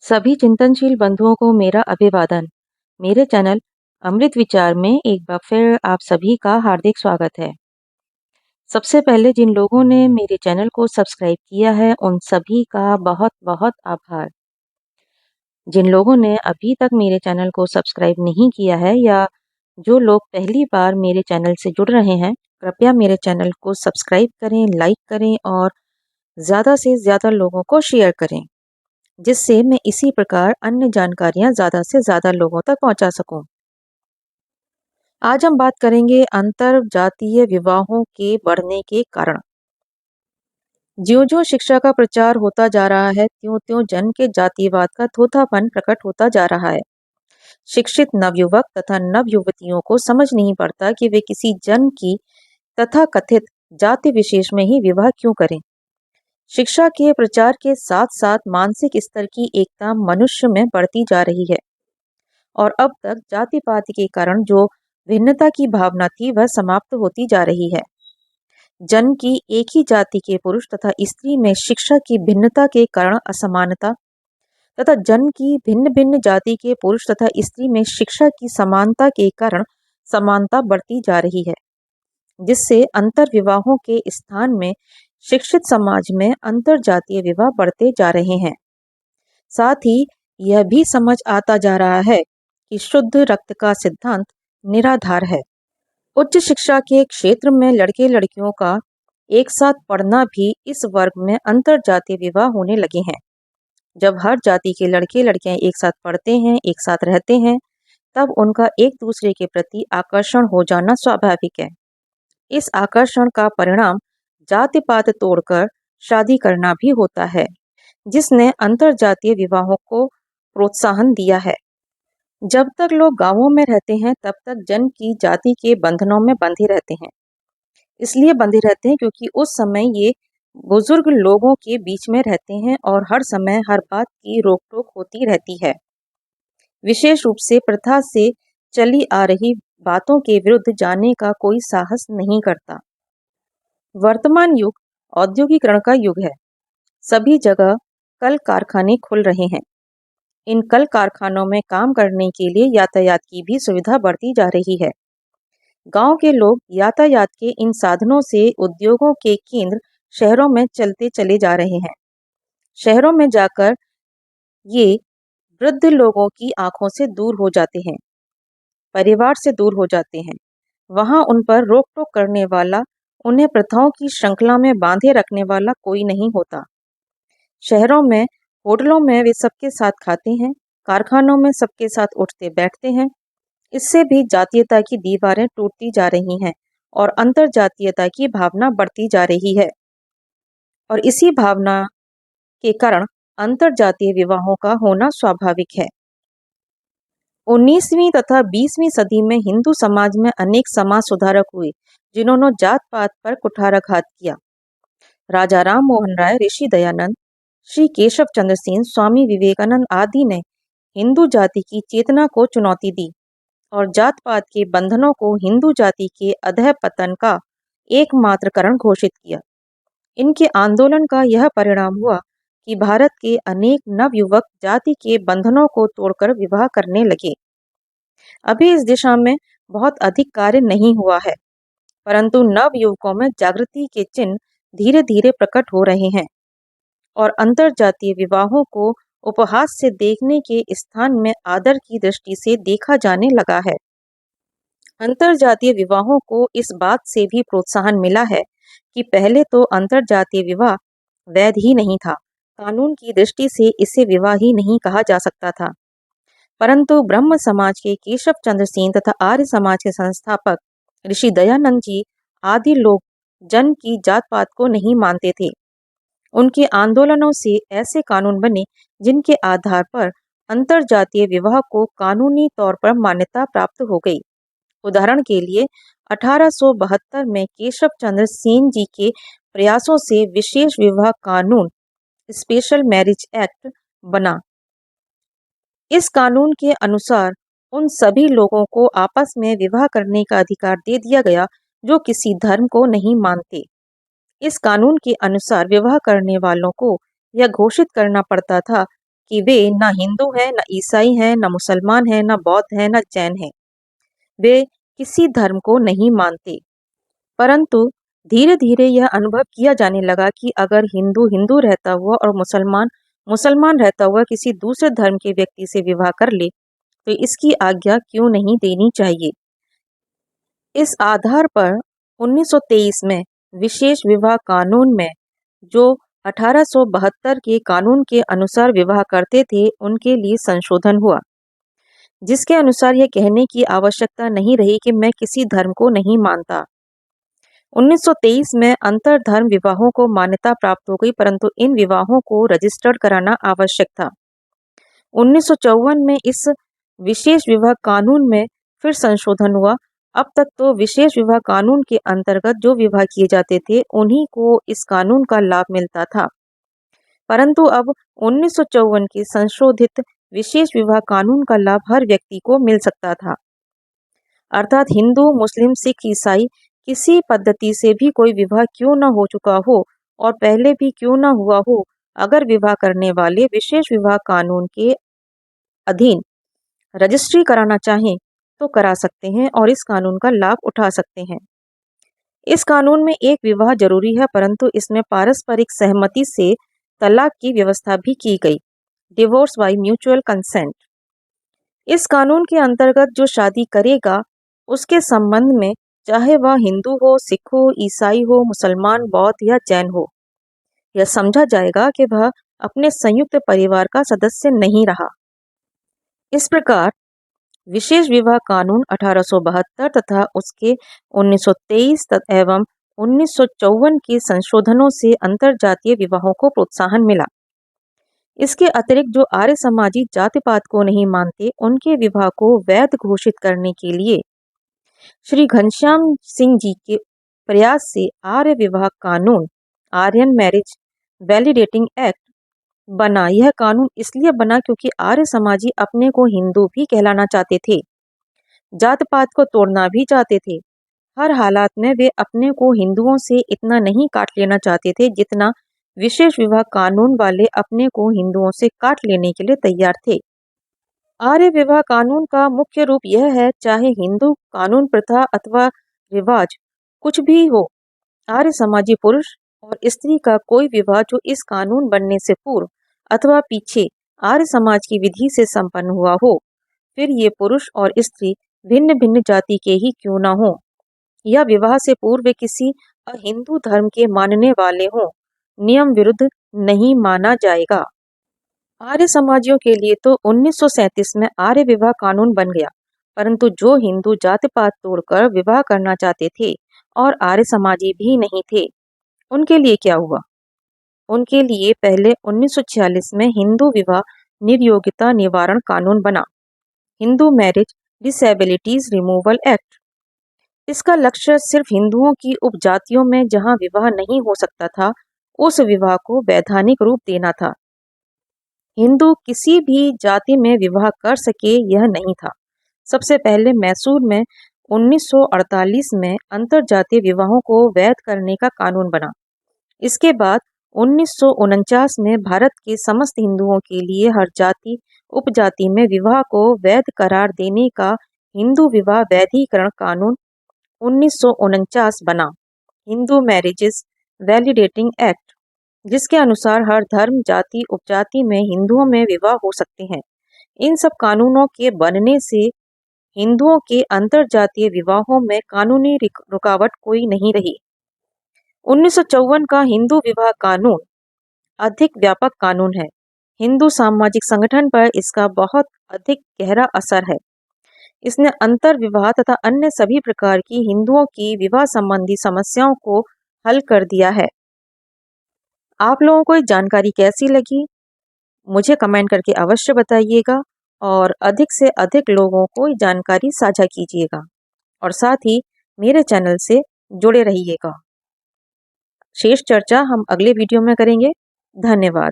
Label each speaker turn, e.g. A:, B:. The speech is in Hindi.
A: सभी चिंतनशील बंधुओं को मेरा अभिवादन। मेरे चैनल अमृत विचार में एक बार फिर आप सभी का हार्दिक स्वागत है। सबसे पहले जिन लोगों ने मेरे चैनल को सब्सक्राइब किया है उन सभी का बहुत बहुत आभार। जिन लोगों ने अभी तक मेरे चैनल को सब्सक्राइब नहीं किया है या जो लोग पहली बार मेरे चैनल से जुड़ रहे हैं, कृपया मेरे चैनल को सब्सक्राइब करें, लाइक करें और ज़्यादा से ज़्यादा लोगों को शेयर करें, जिससे मैं इसी प्रकार अन्य जानकारियां ज़्यादा से ज़्यादा लोगों तक पहुंचा सकूं। आज हम बात करेंगे अंतर जातीय विवाहों के बढ़ने के कारण। ज्यों-ज्यों शिक्षा का प्रचार होता जा रहा है, त्यों-त्यों जन के जातिवाद का थोथापन प्रकट होता जा रहा है। शिक्षित नवयुवक तथा नवयुवतियों को समझ नहीं पड़ता कि वे किसी जन की तथाकथित जाति विशेष में ही विवाह क्यों करें। शिक्षा के प्रचार के साथ साथ मानसिक स्तर की एकता मनुष्य में बढ़ती जा रही है और अब तक जाति पाति के कारण जो भिन्नता की भावना थी वह समाप्त होती जा रही है। जन की एक ही जाति के पुरुष तथा स्त्री में शिक्षा की भिन्नता के कारण असमानता तथा जन की भिन्न भिन्न जाति के पुरुष तथा स्त्री में शिक्षा की समानता के कारण समानता बढ़ती जा रही है, जिससे अंतर विवाहों के स्थान में शिक्षित समाज में अंतर जातीय विवाह बढ़ते जा रहे हैं। साथ ही यह भी समझ आता जा रहा है कि शुद्ध रक्त का सिद्धांत निराधार है। उच्च शिक्षा के क्षेत्र में लड़के लड़कियों का एक साथ पढ़ना भी इस वर्ग में अंतर जातीय विवाह होने लगे हैं। जब हर जाति के लड़के लड़कियां एक साथ पढ़ते हैं, एक साथ रहते हैं, तब उनका एक दूसरे के प्रति आकर्षण हो जाना स्वाभाविक है। इस आकर्षण का परिणाम जाति पात तोड़कर शादी करना भी होता है, जिसने अंतर जातीय विवाहों को प्रोत्साहन दिया है। जब तक लोग गांवों में रहते हैं तब तक जन की जाति के बंधनों में बंधे रहते हैं। इसलिए बंधे रहते हैं क्योंकि उस समय ये बुजुर्ग लोगों के बीच में रहते हैं और हर समय हर बात की रोक टोक होती रहती है। विशेष रूप से प्रथा से चली आ रही बातों के विरुद्ध जाने का कोई साहस नहीं करता। वर्तमान युग औद्योगिकरण का युग है। सभी जगह कल कारखाने खुल रहे हैं। इन कल कारखानों में काम करने के लिए यातायात की भी सुविधा बढ़ती जा रही है। गांव के लोग यातायात के इन साधनों से उद्योगों के केंद्र शहरों में चलते चले जा रहे हैं। शहरों में जाकर ये वृद्ध लोगों की आंखों से दूर हो जाते हैं, परिवार से दूर हो जाते हैं। वहां उन पर रोक टोक करने वाला, उन्हें प्रथाओं की श्रृंखला में बांधे रखने वाला कोई नहीं होता। शहरों में होटलों में वे सबके साथ खाते हैं, कारखानों में सबके साथ उठते बैठते हैं। इससे भी जातीयता की दीवारें टूटती जा रही हैं और अंतर जातीयता की भावना बढ़ती जा रही है। और इसी भावना के कारण अंतर जातीय विवाहों का होना स्वाभाविक है। 19वीं तथा 20वीं सदी में हिंदू समाज में अनेक समाज सुधारक हुए, जिन्होंने जात पात पर कुठाराघात किया। राजा राम मोहन राय, ऋषि दयानंद, श्री केशव चंद्र सेन, स्वामी विवेकानंद आदि ने हिंदू जाति की चेतना को चुनौती दी और जात पात के बंधनों को हिंदू जाति के अधः पतन का एकमात्र कारण घोषित किया। इनके आंदोलन का यह परिणाम हुआ कि भारत के अनेक नवयुवक जाति के बंधनों को तोड़कर विवाह करने लगे। अभी इस दिशा में बहुत अधिक कार्य नहीं हुआ है, परंतु नवयुवकों में जागृति के चिन्ह धीरे धीरे प्रकट हो रहे हैं और अंतर जातीय विवाहों को उपहास से देखने के स्थान में आदर की दृष्टि से देखा जाने लगा है। अंतर जातीय विवाहों को इस बात से भी प्रोत्साहन मिला है कि पहले तो अंतर जातीय विवाह वैध ही नहीं था। कानून की दृष्टि से इसे विवाह ही नहीं कहा जा सकता था, परंतु ब्रह्म समाज के केशव चंद्र सेन तथा आर्य समाज के संस्थापक ऋषि दयानंद जी आदि लोग जन की जात पात को नहीं मानते थे। उनके आंदोलनों से ऐसे कानून बने जिनके आधार पर अंतर जातीय विवाह को कानूनी तौर पर मान्यता प्राप्त हो गई। उदाहरण के लिए 1872 में केशव चंद्र सेन जी के प्रयासों से विशेष विवाह कानून स्पेशल मैरिज एक्ट बना। इस कानून के अनुसार उन सभी लोगों को आपस में विवाह करने का अधिकार दे दिया गया जो किसी धर्म को नहीं मानते। इस कानून के अनुसार विवाह करने वालों को यह घोषित करना पड़ता था कि वे ना हिंदू हैं, ना ईसाई हैं, ना मुसलमान हैं, ना बौद्ध हैं, ना जैन हैं। वे किसी धर्म को नहीं मानते। परंतु धीरे-धीरे यह अनुभव किया जाने लगा कि अगर हिंदू हिंदू रहता हुआ और मुसलमान मुसलमान रहता हुआ किसी दूसरे धर्म के व्यक्ति से विवाह कर ले, तो इसकी आज्ञा क्यों नहीं देनी चाहिए। इस आधार पर 1923 में विशेष विवाह कानून में जो 1872 के कानून के अनुसार विवाह करते थे, उनके लिए संशोधन हुआ, जिसके अनुसार यह कहने की आवश्यकता नहीं रही कि मैं किसी धर्म को नहीं मानता। 1923 में अंतर धर्म विवाहों को मान्यता प्राप्त हो गई, परंतु इन विवाहों को रजिस्टर्ड कराना आवश्यक था। 1954 में इस विशेष विवाह कानून में फिर संशोधन हुआ। अब तक तो विशेष विवाह कानून के अंतर्गत जो विवाह किए जाते थे, उन्हीं को इस कानून का लाभ मिलता था। परंतु अब 1954 के संशोधित विशेष विवाह कानून का लाभ हर व्यक्ति को मिल सकता था। अर्थात हिंदू, मुस्लिम, सिख, ईसाई किसी पद्धति से भी कोई विवाह क्यों न हो चुका हो और पहले भी क्यों न हुआ हो, अगर विवाह करने वाले विशेष विवाह कानून के अधीन रजिस्ट्री कराना चाहें तो करा सकते हैं और इस कानून का लाभ उठा सकते हैं। इस कानून में एक विवाह जरूरी है, परंतु इसमें पारस्परिक सहमति से तलाक की व्यवस्था भी की गई, डिवोर्स बाय म्यूचुअल कंसेंट। इस कानून के अंतर्गत जो शादी करेगा, उसके संबंध में चाहे वह हिंदू हो, सिख हो, ईसाई हो, मुसलमान, बौद्ध या जैन हो, यह समझा जाएगा कि वह अपने संयुक्त परिवार का सदस्य नहीं रहा। इस प्रकार विशेष विवाह कानून 1872 तथा उसके 1923 एवं 1954 के संशोधनों से अंतरजातीय विवाहों को प्रोत्साहन मिला। इसके अतिरिक्त जो आर्य समाजी जाति पात को नहीं मानते, उनके विवाह को वैध घोषित करने के लिए श्री घनश्याम सिंह जी के प्रयास से आर्य विवाह कानून, आर्यन मैरिज वैलिडेटिंग एक्ट बना। यह कानून इसलिए बना क्योंकि आर्य समाजी अपने को हिंदू भी कहलाना चाहते थे, जात पात को तोड़ना भी चाहते थे। हर हालात में वे अपने को हिंदुओं से इतना नहीं काट लेना चाहते थे जितना विशेष विवाह कानून वाले अपने को हिंदुओं से काट लेने के लिए तैयार थे। आर्य विवाह कानून का मुख्य रूप यह है, चाहे हिंदू कानून, प्रथा अथवा रिवाज कुछ भी हो, आर्य समाजी पुरुष और स्त्री का कोई विवाह जो इस कानून बनने से पूर्व अथवा पीछे आर्य समाज की विधि से संपन्न हुआ हो, फिर ये पुरुष और स्त्री भिन्न भिन्न जाति के ही क्यों न हो, या विवाह से पूर्व वे किसी अहिंदू धर्म के मानने वाले हों, नियम विरुद्ध नहीं माना जाएगा। आर्य समाजियों के लिए तो 1937 में आर्य विवाह कानून बन गया, परंतु जो हिंदू जाति पात तोड़कर विवाह करना चाहते थे और आर्य समाजी भी नहीं थे, उनके लिए क्या हुआ? उनके लिए पहले 1946 में हिंदू विवाह निर्योग्यता निवारण कानून बना, Hindu marriage disabilities removal act. इसका लक्ष्य सिर्फ हिंदुओं की उपजातियों में जहां विवाह नहीं हो सकता था, उस विवाह को वैधानिक रूप देना था। हिंदू किसी भी जाति में विवाह कर सके, यह नहीं था। सबसे पहले मैसूर में 1948 में अंतरजातीय विवाहों को वैध करने का कानून बना। इसके बाद 1949 में भारत के समस्त हिंदुओं के लिए हर जाति उपजाति में विवाह को वैध करार देने का हिंदू विवाह वैधीकरण कानून 1949 बना, हिंदू मैरिजेस वैलिडेटिंग एक्ट, जिसके अनुसार हर धर्म, जाति, उपजाति में हिंदुओं में विवाह हो सकते हैं। इन सब कानूनों के बनने से हिंदुओं के अंतरजातीय विवाहों में कानूनी रुकावट कोई नहीं रही। 1954 का हिंदू विवाह कानून अधिक व्यापक कानून है। हिंदू सामाजिक संगठन पर इसका बहुत अधिक गहरा असर है। इसने अंतर विवाह तथा अन्य सभी प्रकार की हिंदुओं की विवाह संबंधी समस्याओं को हल कर दिया है। आप लोगों को ये जानकारी कैसी लगी, मुझे कमेंट करके अवश्य बताइएगा और अधिक से अधिक लोगों को ये जानकारी साझा कीजिएगा और साथ ही मेरे चैनल से जुड़े रहिएगा। शेष चर्चा हम अगले वीडियो में करेंगे। धन्यवाद।